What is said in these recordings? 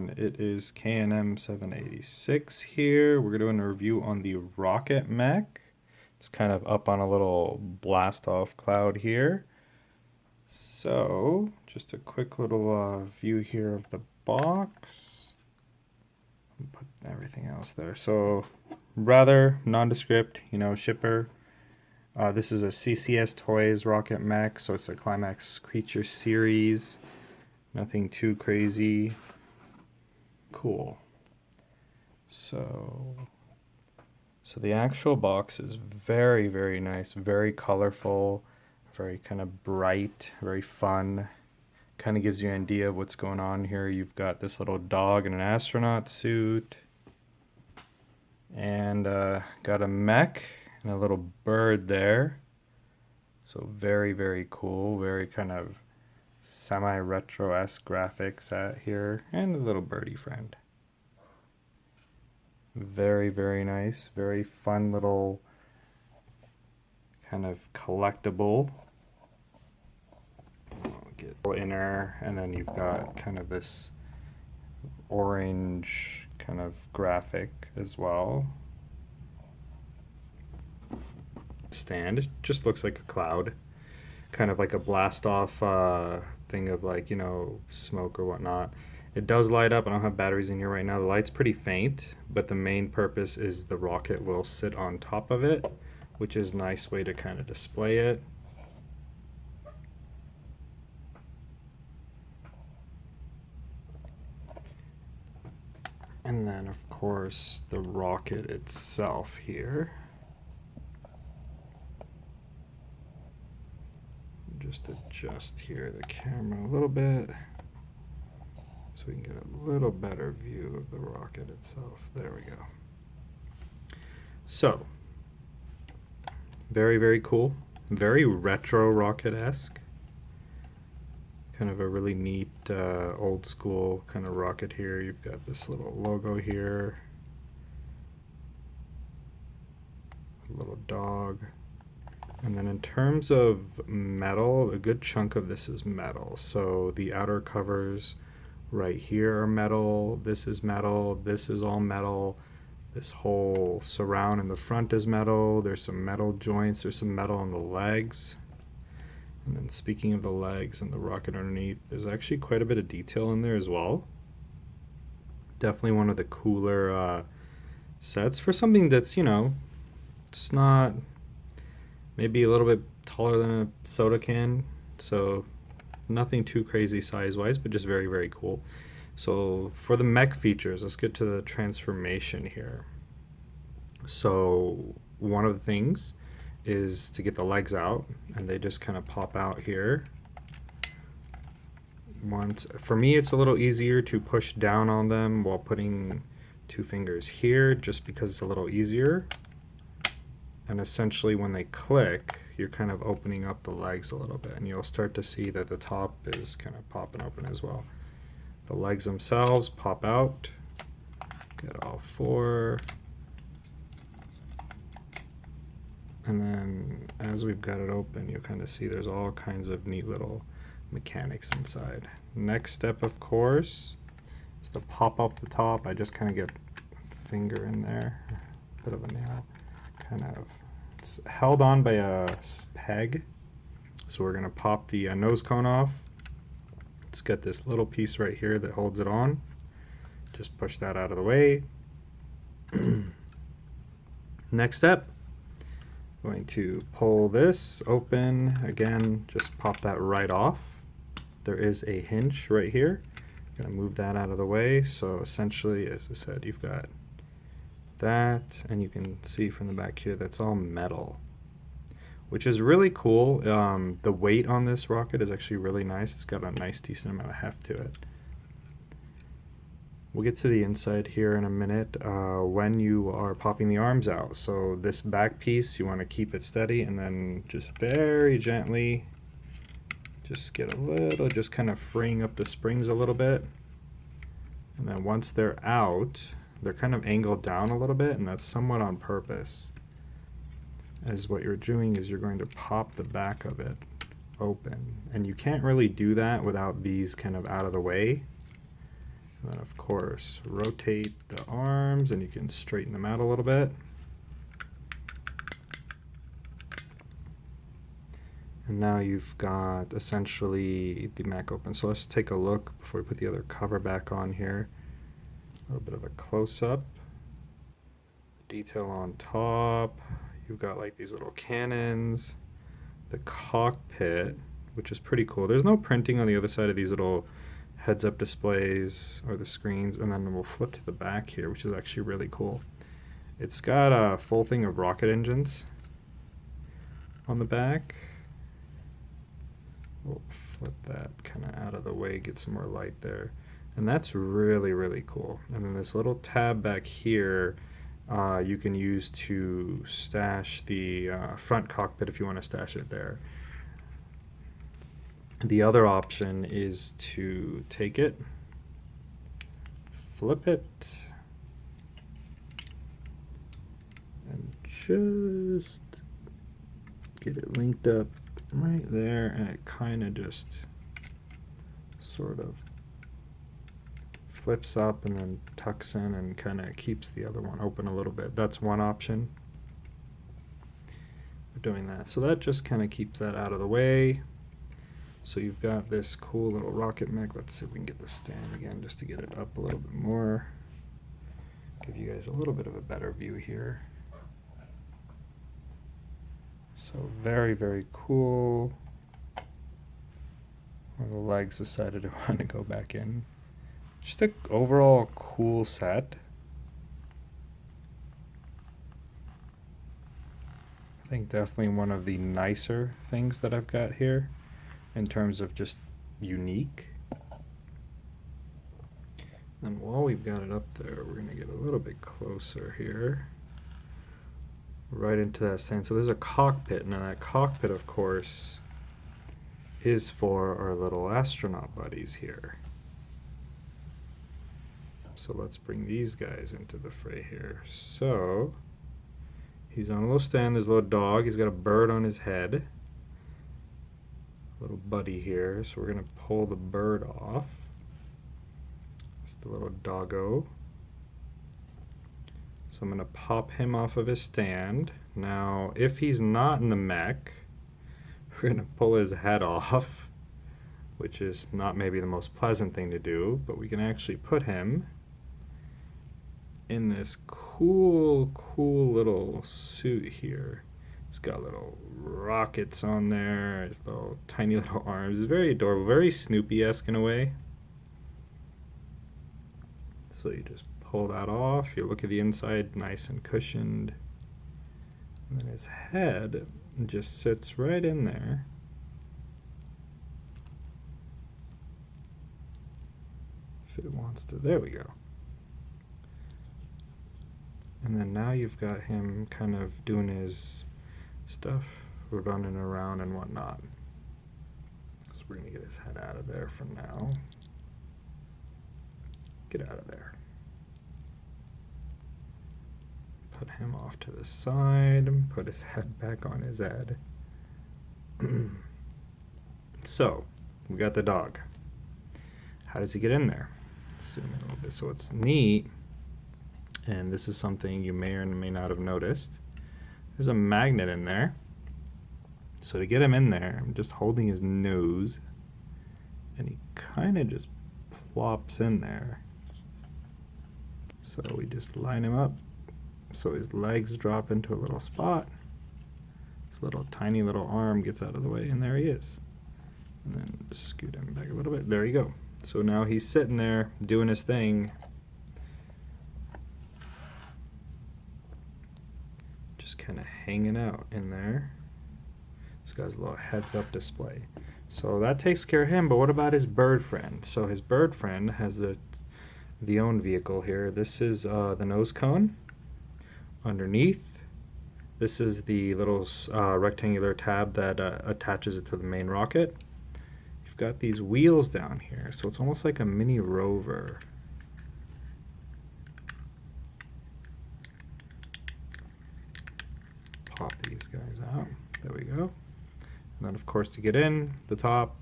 everyone, it is KNM 786 here. We're doing a review on the Rocket Mech. It's kind of up on a little blast off cloud here. So just a quick little view here of the box. Put everything else there. So rather nondescript, shipper. This is a CCS Toys Rocket Mech, so it's a Climax Creature series. Nothing too crazy. Cool. So the actual box is very, very nice, very colorful, very kind of bright, very fun. Kind of gives you an idea of what's going on here. You've got this little dog in an astronaut suit, and got a mech and a little bird there. So very, very cool, very kind of semi-retro-esque graphics at here, and a little birdie friend. Very, very nice, very fun little kind of collectible. I'll get inner, and then you've got kind of this orange kind of graphic as well. Stand, it just looks like a cloud, kind of like a blast off thing of smoke or whatnot. It does light up. I don't have batteries in here right now. The light's pretty faint, but the main purpose is the rocket will sit on top of it, which is a nice way to kind of display it. And then of course the rocket itself here. Just adjust here the camera a little bit so we can get a little better view of the rocket itself. There we go. So very, very cool, very retro rocket-esque, kind of a really neat old school kind of rocket here. You've got this little logo here, a little dog. And then in terms of metal, a good chunk of this is metal. So the outer covers right here are metal, this is metal, this is all metal. This whole surround in the front is metal. There's some metal joints, there's some metal on the legs. And then speaking of the legs and the rocket underneath, there's actually quite a bit of detail in there as well. Definitely one of the cooler sets for something that's, it's not... maybe a little bit taller than a soda can, so nothing too crazy size-wise, but just very, very cool. So for the mech features, let's get to the transformation here. So one of the things is to get the legs out, and they just kind of pop out here. For me, it's a little easier to push down on them while putting two fingers here, just because it's a little easier. And essentially when they click, you're kind of opening up the legs a little bit, and you'll start to see that the top is kind of popping open as well. The legs themselves pop out. Get all four. And then as we've got it open, you'll kind of see there's all kinds of neat little mechanics inside. Next step, of course, is to pop off the top. I just kind of get a finger in there, a bit of a nail. It's held on by a peg, so we're going to pop the nose cone off. It's got this little piece right here that holds it on. Just push that out of the way. Next step, going to pull this open. Again, just pop that right off. There is a hinge right here. Going to move that out of the way. So essentially, as I said, you've got that, and you can see from the back here that's all metal, which is really cool. The weight on this rocket is actually really nice. It's got a nice decent amount of heft to it. We'll get to the inside here in a minute when you are popping the arms out. So this back piece, you want to keep it steady, and then just very gently just get a little, just kind of freeing up the springs a little bit. And then once they're out, they're kind of angled down a little bit, and that's somewhat on purpose. As what you're doing is you're going to pop the back of it open, and you can't really do that without these kind of out of the way. And then of course, rotate the arms and you can straighten them out a little bit. And now you've got essentially the mech open. So let's take a look before we put the other cover back on here. A little bit of a close-up. Detail on top. You've got like these little cannons. The cockpit, which is pretty cool. There's no printing on the other side of these little heads-up displays or the screens. And then we'll flip to the back here, which is actually really cool. It's got a full thing of rocket engines on the back. We'll flip that kind of out of the way, get some more light there. And that's really, really cool. And then this little tab back here, you can use to stash the front cockpit if you want to stash it there. The other option is to take it, flip it, and just get it linked up right there, and it kind of just sort of flips up and then tucks in and kind of keeps the other one open a little bit. That's one option for doing that. So that just kind of keeps that out of the way. So you've got this cool little rocket mech. Let's see if we can get the stand again just to get it up a little bit more. Give you guys a little bit of a better view here. So very, very cool. One of the legs decided to want to go back in. Just an overall cool set. I think definitely one of the nicer things that I've got here in terms of just unique. And while we've got it up there, we're going to get a little bit closer here. Right into that stand. So there's a cockpit. Now that cockpit, of course, is for our little astronaut buddies here. So let's bring these guys into the fray here. So he's on a little stand. There's a little dog. He's got a bird on his head. Little buddy here. So we're going to pull the bird off. It's the little doggo. So I'm going to pop him off of his stand. Now, if he's not in the mech, we're going to pull his head off, which is not maybe the most pleasant thing to do, but we can actually put him in this cool little suit here. It's got little rockets on there, his little tiny little arms. It's very adorable, very Snoopy-esque in a way. So you just pull that off, you look at the inside, nice and cushioned. And then his head just sits right in there. If it wants to, there we go. And then now you've got him kind of doing his stuff, running around and whatnot. So we're gonna get his head out of there for now. Get out of there. Put him off to the side and put his head back on his head. So, we got the dog. How does he get in there? Zoom in a little bit. So it's neat, and this is something you may or may not have noticed. There's a magnet in there. So to get him in there, I'm just holding his nose, and he kind of just plops in there. So we just line him up. So his legs drop into a little spot. His little tiny little arm gets out of the way, and there he is. And then just scoot him back a little bit. There you go. So now he's sitting there doing his thing. Just kind of hanging out in there. This guy's a little heads-up display. So that takes care of him, but what about his bird friend? So his bird friend has the own vehicle here. This is the nose cone. Underneath, this is the little rectangular tab that attaches it to the main rocket. You've got these wheels down here, so it's almost like a mini rover. Pop these guys out. There we go. And then, of course, to get in, the top,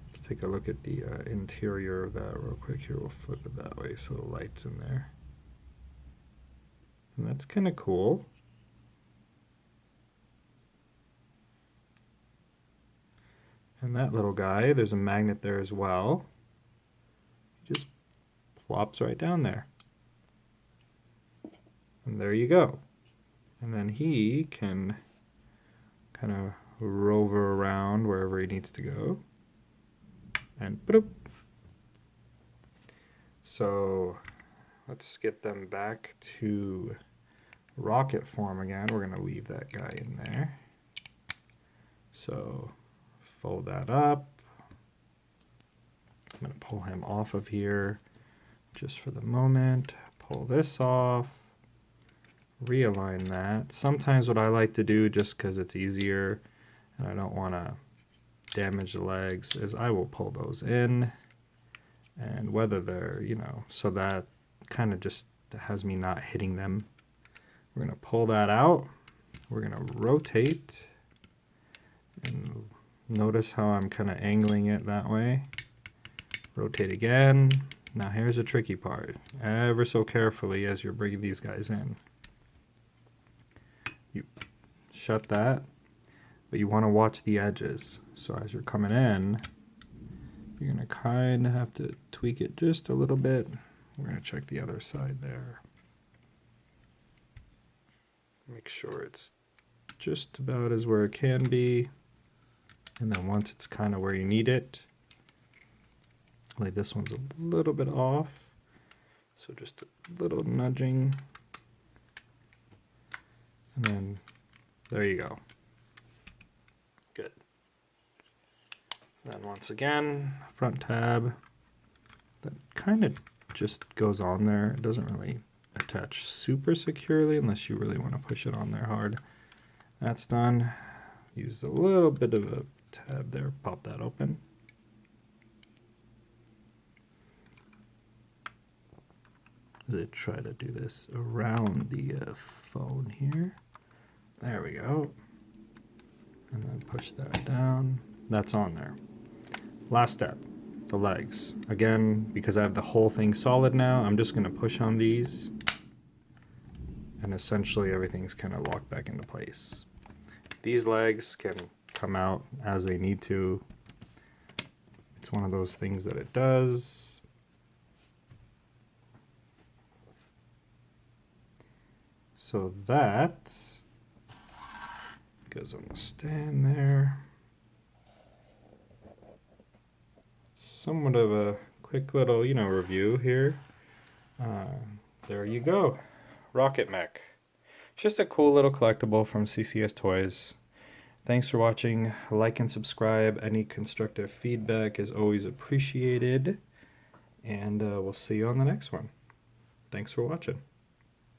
Let's take a look at the interior of that real quick here. We'll flip it that way so the light's in there. And that's kind of cool. And that little guy, there's a magnet there as well. He just plops right down there. And there you go. And then he can kind of rover around wherever he needs to go. And boop. So let's get them back to rocket form again. We're going to leave that guy in there. So fold that up. I'm going to pull him off of here just for the moment. Pull this off. Realign that. Sometimes what I like to do, just because it's easier and I don't want to damage the legs, is I will pull those in, and whether they're, you know, so that kind of just has me not hitting them. We're going to pull that out. We're going to rotate, and notice how I'm kind of angling it that way. Rotate again. Now here's the tricky part. Ever so carefully as you're bringing these guys in. You shut that, but you want to watch the edges. So as you're coming in, you're going to kind of have to tweak it just a little bit. We're going to check the other side there. Make sure it's just about as where it can be. And then once it's kind of where you need it, like this one's a little bit off. So just a little nudging. And then there you go. Good. Then once again, front tab. That kind of just goes on there. It doesn't really attach super securely unless you really want to push it on there hard. That's done. Use a little bit of a tab there. Pop that open. As I try to do this around the phone here. There we go. And then push that down. That's on there. Last step, the legs. Again, because I have the whole thing solid now, I'm just going to push on these. And essentially everything's kind of locked back into place. These legs can come out as they need to. It's one of those things that it does. So that goes on the stand there. Somewhat of a quick little, review here. There you go. Rocket Mech. Just a cool little collectible from CCS Toys. Thanks for watching. Like and subscribe. Any constructive feedback is always appreciated. And we'll see you on the next one. Thanks for watching.